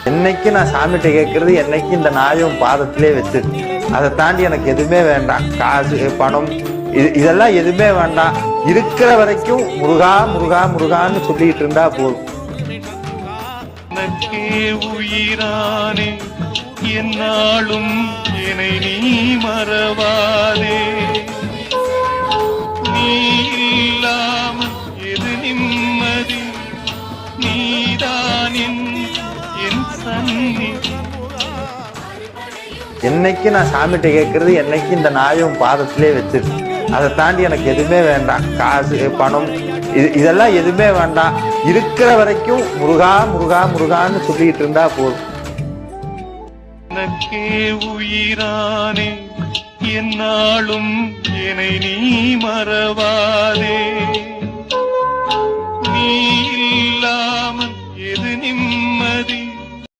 என்னைக்கு நான் சாமிகிட்ட கேட்கறது என்னைக்கு இந்த நாயும் பாதத்திலே வச்சு, அதை தாண்டி எனக்கு எதுவுமே வேண்டாம். காசு பணம் இதெல்லாம் எதுவுமே வேண்டாம். இருக்கிற வரைக்கும் முருகா முருகா முருகான்னு சொல்லிட்டு இருந்தா போதும். உயிரானே என்னாலும் என்னை நீ மறவாதே. நீ இல்லாமல் எது நிம்மதி, நீதான் என் சன்னி. என்னைக்கு நான் சாமிகிட்ட கேட்கறது என்னைக்கு இந்த நாயும் பாதத்திலே வச்சு, அதை தாண்டி எனக்கு எதுவுமே வேண்டாம். காசு பணம் இதெல்லாம் எதுவுமே வேண்டாம். இருக்கிற வரைக்கும் முருகா முருகா முருகான்னு சொல்லிட்டு இருந்தா போதும். எனக்கே உயிரானே என்னாலும் என்னை நீ மறவாதே. நீ